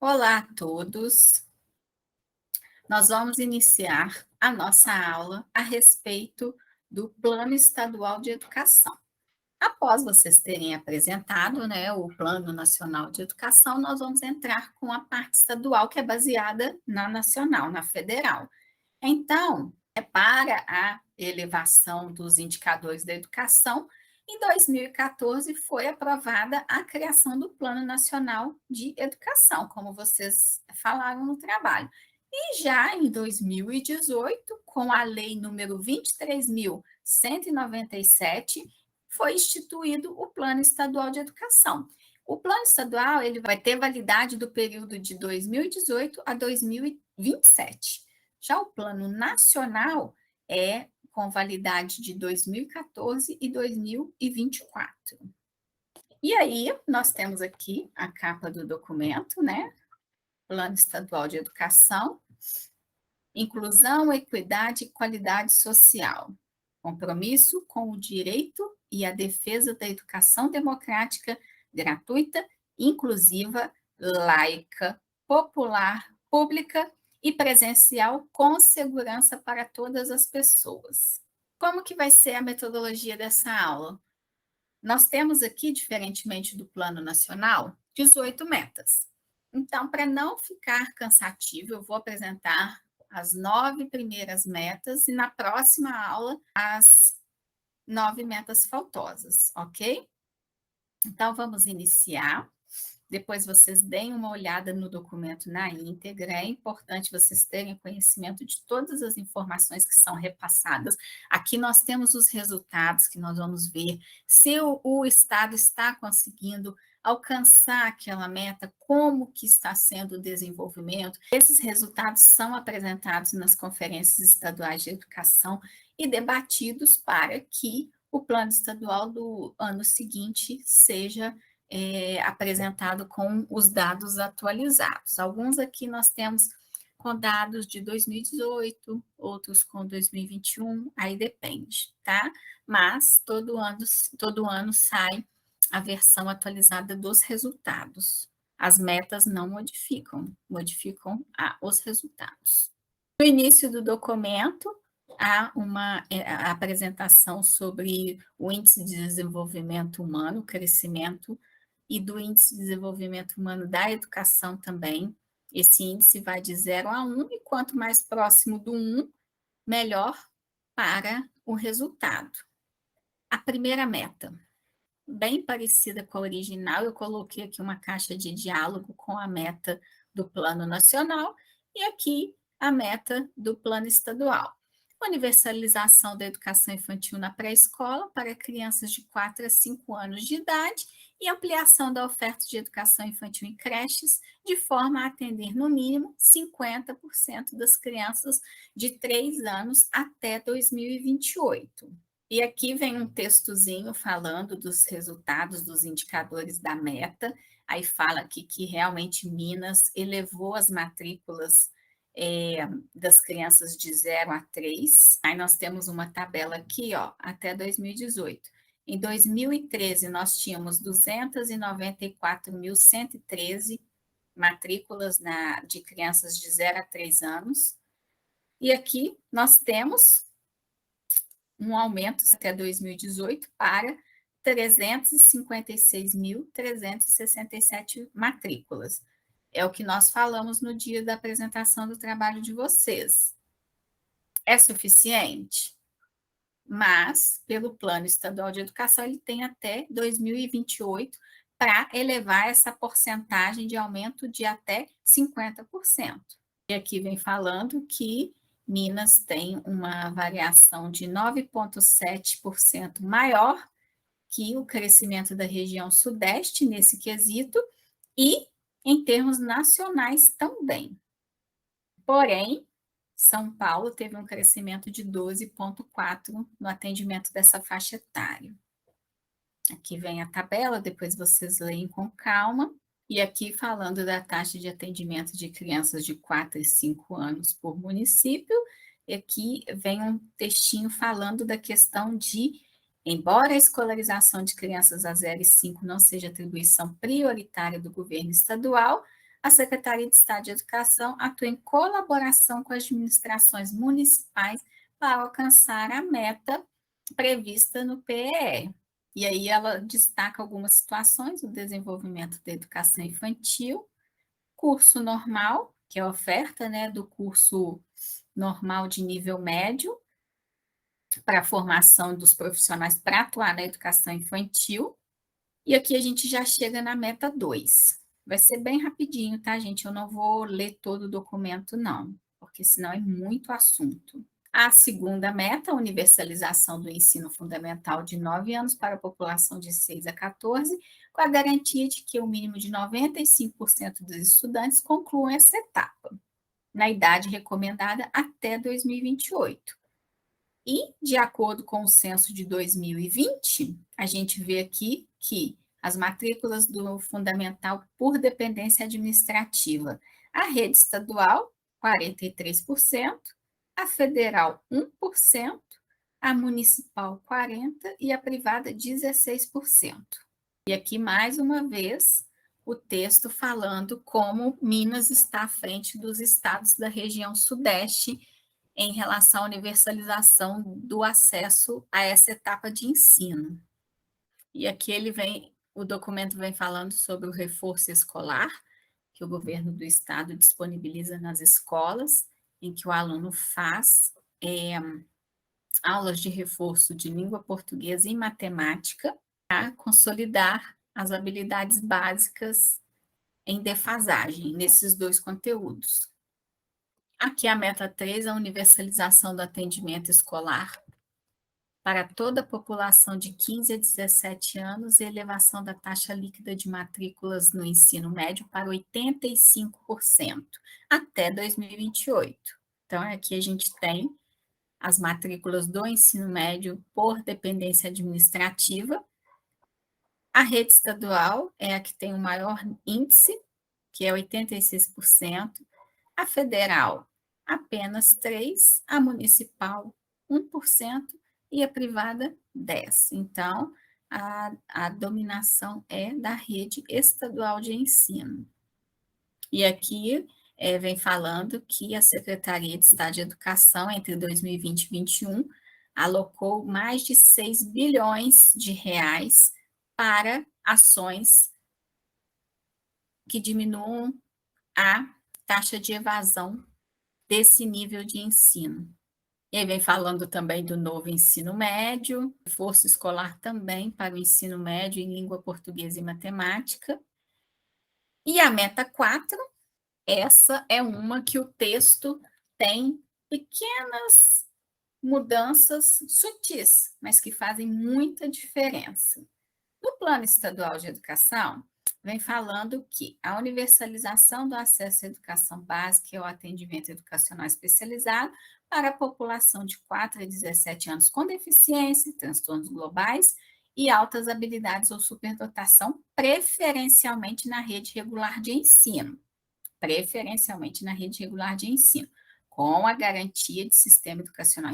Olá a todos. Nós vamos iniciar a nossa aula a respeito do Plano Estadual de Educação. Após vocês terem apresentado, o Plano Nacional de Educação, nós vamos entrar com a parte estadual, que é baseada na nacional, na federal. Então, para a elevação dos indicadores da educação, em 2014 foi aprovada a criação do Plano Nacional de Educação, como vocês falaram no trabalho. E já em 2018, com a lei número 23.197, foi instituído o Plano Estadual de Educação. O Plano Estadual ele vai ter validade do período de 2018 a 2027. Já o Plano Nacional é com validade de 2014 e 2024. E aí, nós temos aqui a capa do documento, Plano Estadual de Educação, Inclusão, Equidade e Qualidade Social. Compromisso com o direito e a defesa da educação democrática, gratuita, inclusiva, laica, popular, pública e presencial com segurança para todas as pessoas. Como que vai ser a metodologia dessa aula? Nós temos aqui, diferentemente do Plano Nacional, 18 metas. Então, para não ficar cansativo, eu vou apresentar as 9 primeiras metas e na próxima aula as 9 metas faltosas, ok? Então, vamos iniciar. Depois vocês deem uma olhada no documento na íntegra. É importante vocês terem conhecimento de todas as informações que são repassadas. Aqui nós temos os resultados que nós vamos ver se o Estado está conseguindo alcançar aquela meta, como que está sendo o desenvolvimento. Esses resultados são apresentados nas conferências estaduais de educação e debatidos para que o plano estadual do ano seguinte seja apresentado com os dados atualizados. Alguns aqui nós temos com dados de 2018, outros com 2021, aí depende, tá? Mas todo ano sai a versão atualizada dos resultados. As metas não modificam os resultados. No início do documento, há uma apresentação sobre o Índice de Desenvolvimento Humano, crescimento, e do Índice de Desenvolvimento Humano da Educação também. Esse índice vai de 0 a 1, e quanto mais próximo do 1, melhor para o resultado. A primeira meta, bem parecida com a original, eu coloquei aqui uma caixa de diálogo com a meta do Plano Nacional e aqui a meta do Plano Estadual. Universalização da educação infantil na pré-escola para crianças de 4 a 5 anos de idade e ampliação da oferta de educação infantil em creches, de forma a atender, no mínimo, 50% das crianças de 3 anos até 2028. E aqui vem um textozinho falando dos resultados dos indicadores da meta. Aí fala aqui que realmente Minas elevou as matrículas das crianças de 0 a 3. Aí nós temos uma tabela aqui, até 2018. Em 2013, nós tínhamos 294.113 matrículas de crianças de 0 a 3 anos. E aqui nós temos um aumento até 2018 para 356.367 matrículas. É o que nós falamos no dia da apresentação do trabalho de vocês. É suficiente? Mas, pelo Plano Estadual de Educação, ele tem até 2028 para elevar essa porcentagem de aumento de até 50%. E aqui vem falando que Minas tem uma variação de 9,7% maior que o crescimento da região sudeste nesse quesito e em termos nacionais também. Porém, São Paulo teve um crescimento de 12,4% no atendimento dessa faixa etária. Aqui vem a tabela, depois vocês leem com calma. E aqui falando da taxa de atendimento de crianças de 4 e 5 anos por município, e aqui vem um textinho falando da questão de, embora a escolarização de crianças a 0 e 5 não seja atribuição prioritária do governo estadual, a Secretaria de Estado de Educação atua em colaboração com as administrações municipais para alcançar a meta prevista no PEE. E aí ela destaca algumas situações: o desenvolvimento da educação infantil, curso normal, que é a oferta, né, do curso normal de nível médio, para a formação dos profissionais para atuar na educação infantil. E aqui a gente já chega na meta 2. Vai ser bem rapidinho, tá, gente? Eu não vou ler todo o documento, não, porque senão é muito assunto. A segunda meta, a universalização do ensino fundamental de 9 anos para a população de 6 a 14, com a garantia de que o mínimo de 95% dos estudantes concluam essa etapa, na idade recomendada até 2028. E, de acordo com o censo de 2020, a gente vê aqui que as matrículas do fundamental por dependência administrativa, a rede estadual, 43%, a federal, 1%, a municipal, 40% e a privada, 16%. E aqui, mais uma vez, o texto falando como Minas está à frente dos estados da região sudeste em relação à universalização do acesso a essa etapa de ensino. E aqui o documento vem falando sobre o reforço escolar, que o governo do estado disponibiliza nas escolas, em que o aluno faz aulas de reforço de língua portuguesa e matemática para consolidar as habilidades básicas em defasagem nesses dois conteúdos. Aqui a meta 3, a universalização do atendimento escolar para toda a população de 15 a 17 anos e elevação da taxa líquida de matrículas no ensino médio para 85% até 2028. Então, aqui a gente tem as matrículas do ensino médio por dependência administrativa. A rede estadual é a que tem o maior índice, que é 86%. A federal, apenas 3%, a municipal, 1%, e a privada, 10%. Então, a dominação é da rede estadual de ensino. E aqui vem falando que a Secretaria de Estado de Educação, entre 2020 e 2021, alocou mais de 6 bilhões de reais para ações que diminuam a taxa de evasão desse nível de ensino. E aí vem falando também do novo ensino médio, reforço escolar também para o ensino médio em língua portuguesa e matemática. E a meta 4, essa é uma que o texto tem pequenas mudanças sutis, mas que fazem muita diferença. No Plano Estadual de Educação, vem falando que a universalização do acesso à educação básica e ao atendimento educacional especializado para a população de 4 a 17 anos com deficiência, transtornos globais e altas habilidades ou superdotação, preferencialmente na rede regular de ensino. Preferencialmente na rede regular de ensino, com a garantia de sistema educacional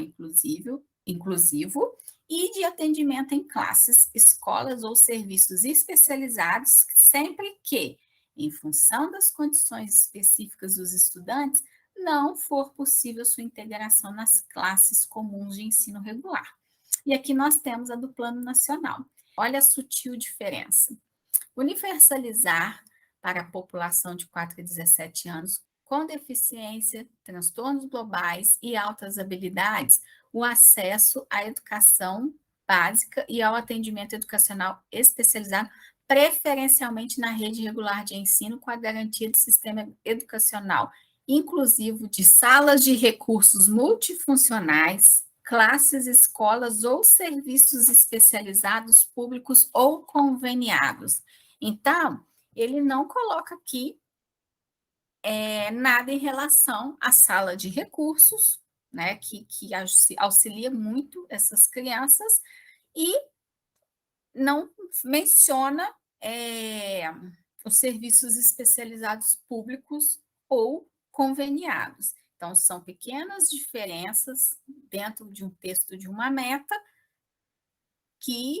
inclusivo e de atendimento em classes, escolas ou serviços especializados, sempre que, em função das condições específicas dos estudantes, não for possível sua integração nas classes comuns de ensino regular. E aqui nós temos a do Plano Nacional. Olha a sutil diferença. Universalizar para a população de 4 a 17 anos com deficiência, transtornos globais e altas habilidades, o acesso à educação básica e ao atendimento educacional especializado, preferencialmente na rede regular de ensino, com a garantia de sistema educacional inclusivo de salas de recursos multifuncionais, classes, escolas ou serviços especializados públicos ou conveniados. Então, ele não coloca aqui nada em relação à sala de recursos, né, que auxilia muito essas crianças, e não menciona os serviços especializados públicos ou conveniados. Então, são pequenas diferenças dentro de um texto de uma meta que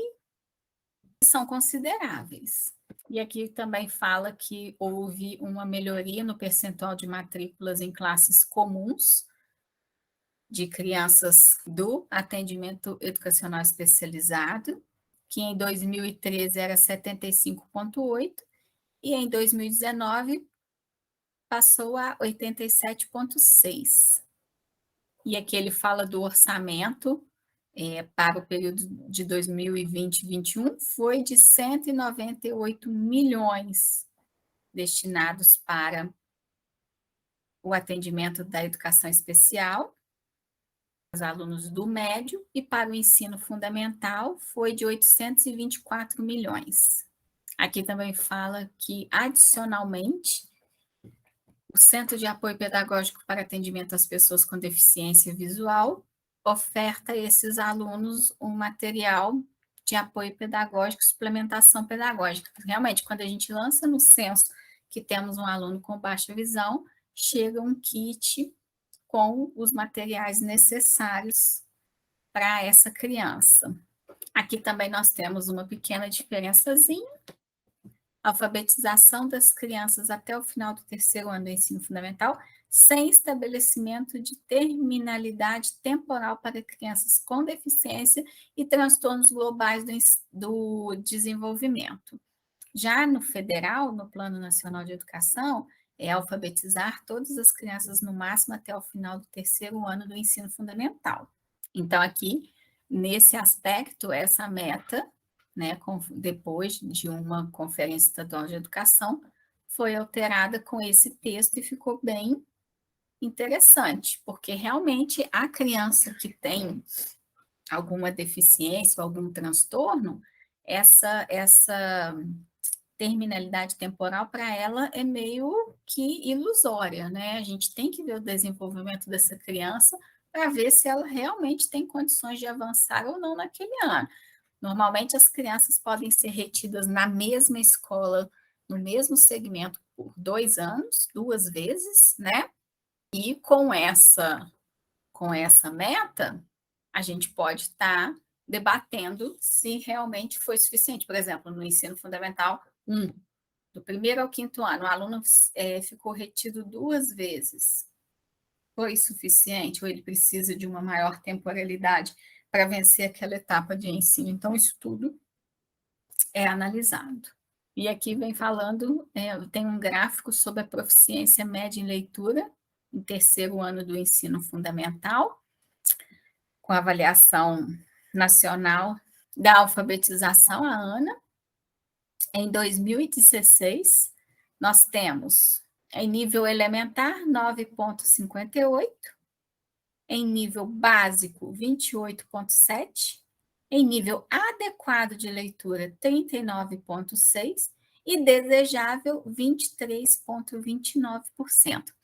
são consideráveis. E aqui também fala que houve uma melhoria no percentual de matrículas em classes comuns de crianças do atendimento educacional especializado, que em 2013 era 75,8% e em 2019 passou a 87,6%. E aqui ele fala do orçamento para o período de 2020 e 2021 foi de 198 milhões destinados para o atendimento da educação especial, os alunos do médio, e para o ensino fundamental foi de 824 milhões. Aqui também fala que, adicionalmente, o Centro de Apoio Pedagógico para Atendimento às Pessoas com Deficiência Visual oferta a esses alunos um material de apoio pedagógico, suplementação pedagógica. Realmente, quando a gente lança no censo que temos um aluno com baixa visão, chega um kit com os materiais necessários para essa criança. Aqui também nós temos uma pequena diferençazinha. Alfabetização das crianças até o final do terceiro ano do ensino fundamental, sem estabelecimento de terminalidade temporal para crianças com deficiência e transtornos globais do desenvolvimento. Já no federal, no Plano Nacional de Educação, é alfabetizar todas as crianças no máximo até o final do terceiro ano do ensino fundamental. Então, aqui, nesse aspecto, essa meta, né, depois de uma conferência estadual de educação, foi alterada com esse texto e ficou bem interessante, porque realmente a criança que tem alguma deficiência ou algum transtorno, essa terminalidade temporal para ela é meio que ilusória, né? A gente tem que ver o desenvolvimento dessa criança para ver se ela realmente tem condições de avançar ou não naquele ano. Normalmente as crianças podem ser retidas na mesma escola, no mesmo segmento por 2 anos, 2 vezes, né? E com essa meta, a gente pode estar debatendo se realmente foi suficiente. Por exemplo, no ensino fundamental 1, do primeiro ao quinto ano, o aluno ficou retido 2 vezes. Foi suficiente ou ele precisa de uma maior temporalidade para vencer aquela etapa de ensino? Então, isso tudo é analisado. E aqui vem falando, tem um gráfico sobre a proficiência média em leitura em terceiro ano do ensino fundamental, com a avaliação nacional da alfabetização, a ANA. Em 2016, nós temos, em nível elementar, 9,58, em nível básico, 28,7, em nível adequado de leitura, 39,6 e desejável, 23,29%.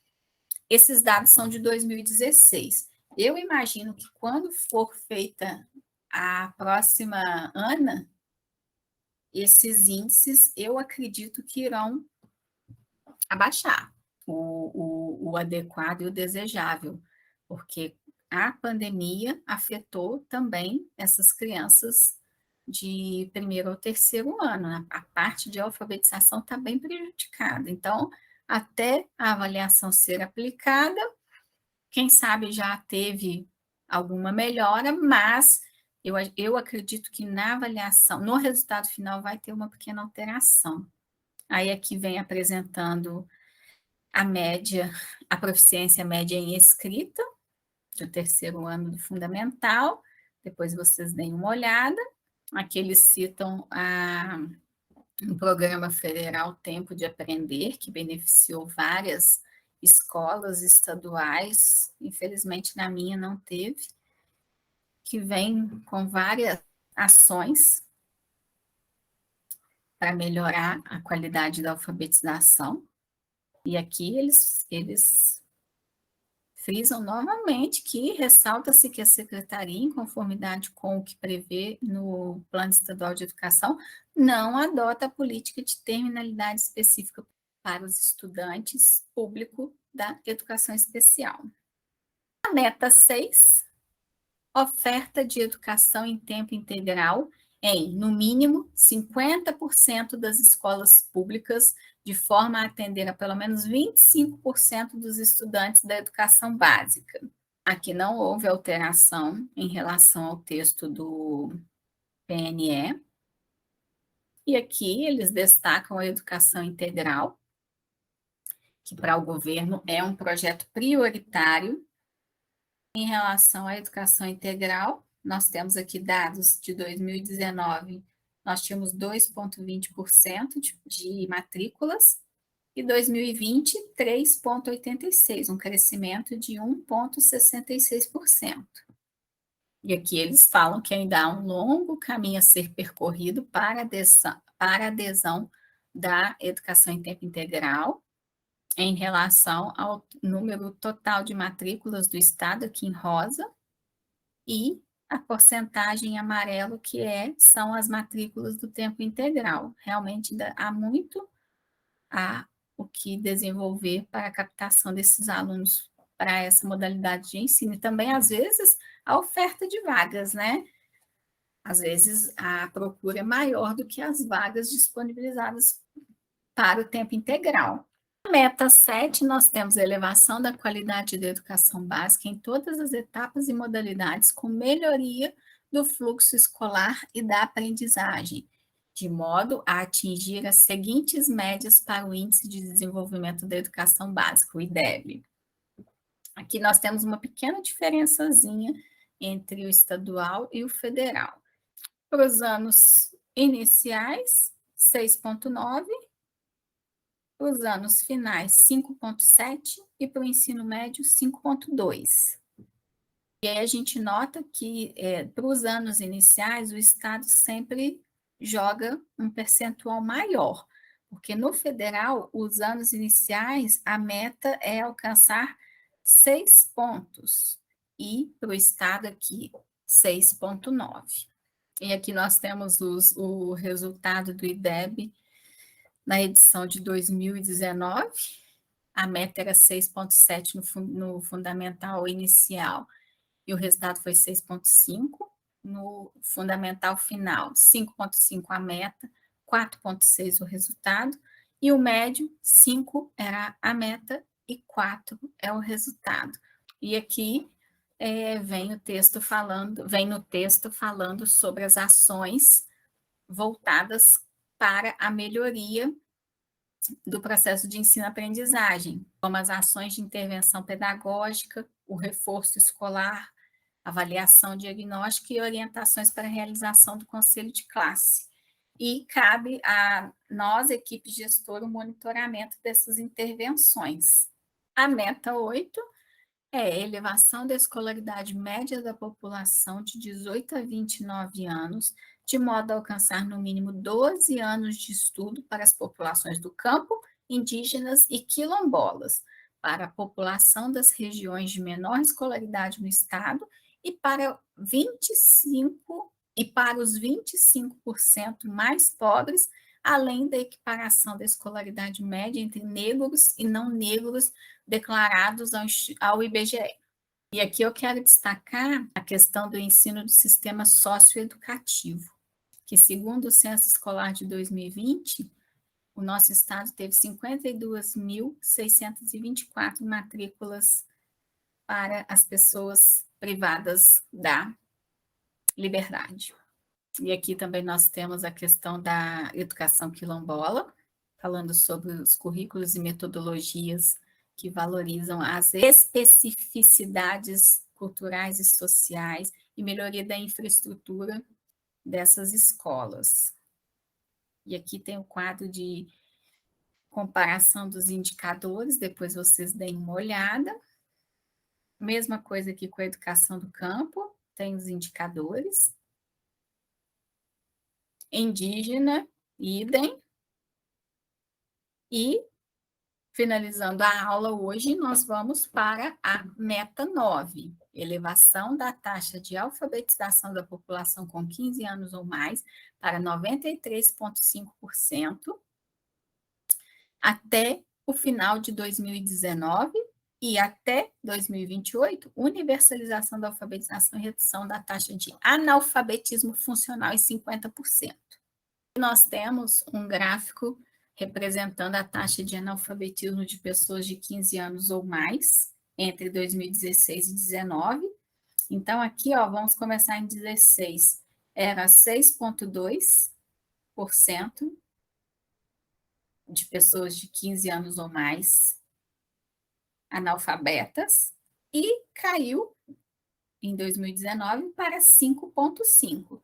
Esses dados são de 2016. Eu imagino que quando for feita a próxima ANA, esses índices, eu acredito que irão abaixar o adequado e o desejável, porque a pandemia afetou também essas crianças de primeiro ao terceiro ano, né? A parte de alfabetização está bem prejudicada. Então, até a avaliação ser aplicada, quem sabe já teve alguma melhora, mas eu acredito que na avaliação, no resultado final, vai ter uma pequena alteração. Aí aqui vem apresentando a média, a proficiência média em escrita, do terceiro ano do fundamental, depois vocês deem uma olhada. Aqui eles citam um programa federal Tempo de Aprender, que beneficiou várias escolas estaduais, infelizmente na minha não teve, que vem com várias ações para melhorar a qualidade da alfabetização. E aqui eles frisam novamente que ressalta-se que a Secretaria, em conformidade com o que prevê no Plano Estadual de Educação, não adota a política de terminalidade específica para os estudantes público da educação especial. A meta 6, oferta de educação em tempo integral em, no mínimo, 50% das escolas públicas, de forma a atender a pelo menos 25% dos estudantes da educação básica. Aqui não houve alteração em relação ao texto do PNE. E aqui eles destacam a educação integral, que para o governo é um projeto prioritário. Em relação à educação integral, nós temos aqui dados de 2019, nós tínhamos 2,20% de matrículas, e 2020, 3,86%, um crescimento de 1,66%. E aqui eles falam que ainda há um longo caminho a ser percorrido para a adesão da educação em tempo integral, em relação ao número total de matrículas do estado, aqui em rosa, e a porcentagem em amarelo, que são as matrículas do tempo integral. Realmente ainda há muito o que desenvolver para a captação desses alunos para essa modalidade de ensino. E também, às vezes, a oferta de vagas, né? Às vezes, a procura é maior do que as vagas disponibilizadas para o tempo integral. Na meta 7, nós temos a elevação da qualidade da educação básica em todas as etapas e modalidades, com melhoria do fluxo escolar e da aprendizagem, de modo a atingir as seguintes médias para o Índice de Desenvolvimento da Educação Básica, o IDEB. Aqui nós temos uma pequena diferençazinha entre o estadual e o federal. Para os anos iniciais, 6,9, para os anos finais, 5,7 e para o ensino médio, 5,2. E aí a gente nota que para os anos iniciais, o Estado sempre joga um percentual maior, porque no federal, os anos iniciais, a meta é alcançar 6 pontos, e para o Estado aqui, 6,9. E aqui nós temos o resultado do IDEB na edição de 2019, a meta era 6,7 no fundamental inicial, e o resultado foi 6,5. No fundamental final, 5,5 a meta, 4,6 o resultado, e o médio, 5 era a meta e 4 é o resultado. E aqui vem no texto falando sobre as ações voltadas para a melhoria do processo de ensino-aprendizagem, como as ações de intervenção pedagógica, o reforço escolar, avaliação diagnóstica e orientações para a realização do conselho de classe. E cabe a nós, equipe gestora, o monitoramento dessas intervenções. A meta 8 é a elevação da escolaridade média da população de 18 a 29 anos, de modo a alcançar no mínimo 12 anos de estudo para as populações do campo, indígenas e quilombolas, para a população das regiões de menor escolaridade no estado e para os 25% mais pobres, além da equiparação da escolaridade média entre negros e não negros declarados ao IBGE. E aqui eu quero destacar a questão do ensino do sistema socioeducativo, que segundo o Censo Escolar de 2020, o nosso estado teve 52.624 matrículas para as pessoas privadas da liberdade. E aqui também nós temos a questão da educação quilombola, falando sobre os currículos e metodologias que valorizam as especificidades culturais e sociais e melhoria da infraestrutura dessas escolas. E aqui tem o quadro de comparação dos indicadores, depois vocês deem uma olhada. Mesma coisa aqui com a educação do campo, tem os indicadores. Indígena, idem. E, finalizando a aula hoje, nós vamos para a meta 9, elevação da taxa de alfabetização da população com 15 anos ou mais para 93,5% até o final de 2019, E até 2028, universalização da alfabetização e redução da taxa de analfabetismo funcional em 50%. Nós temos um gráfico representando a taxa de analfabetismo de pessoas de 15 anos ou mais, entre 2016 e 2019. Então, aqui, ó, vamos começar em 16, era 6,2% de pessoas de 15 anos ou mais analfabetas, e caiu em 2019 para 5,5%.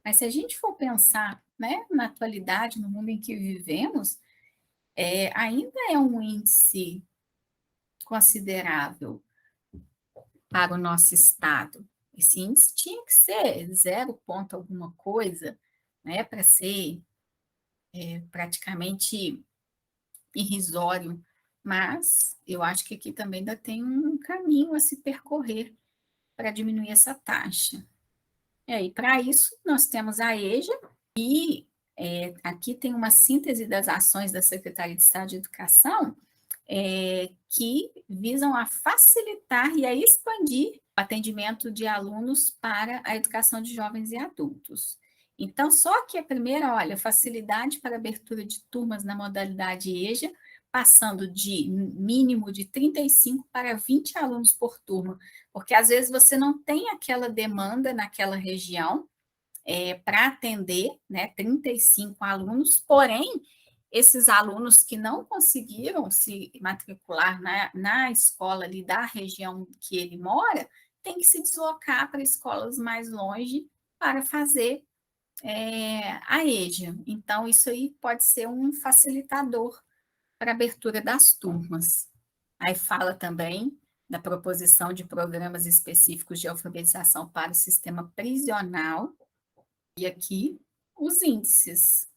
Mas se a gente for pensar, né, na atualidade, no mundo em que vivemos, ainda é um índice considerável para o nosso estado. Esse índice tinha que ser 0 ponto alguma coisa, né, para ser praticamente irrisório, mas eu acho que aqui também ainda tem um caminho a se percorrer para diminuir essa taxa. E para isso, nós temos a EJA, e aqui tem uma síntese das ações da Secretaria de Estado de Educação, que visam a facilitar e a expandir o atendimento de alunos para a educação de jovens e adultos. Então, só que a primeira, olha, facilidade para abertura de turmas na modalidade EJA, passando de mínimo de 35 para 20 alunos por turma, porque às vezes você não tem aquela demanda naquela região para atender, né, 35 alunos, porém, esses alunos que não conseguiram se matricular na escola ali da região que ele mora, tem que se deslocar para escolas mais longe para fazer a EJA. Então, isso aí pode ser um facilitador para a abertura das turmas. Aí fala também da proposição de programas específicos de alfabetização para o sistema prisional, e aqui os índices.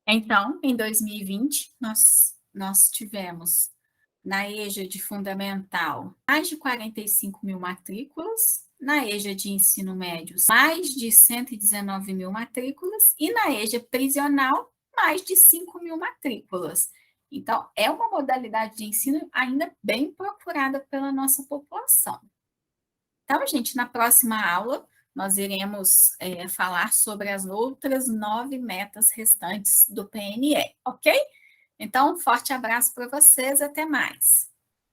Então, em 2020, nós tivemos na EJA de fundamental mais de 45 mil matrículas, na EJA de ensino médio mais de 119 mil matrículas e na EJA prisional mais de 5 mil matrículas. Então, é uma modalidade de ensino ainda bem procurada pela nossa população. Então, gente, na próxima aula, nós iremos falar sobre as outras 9 metas restantes do PNE, ok? Então, um forte abraço para vocês, até mais.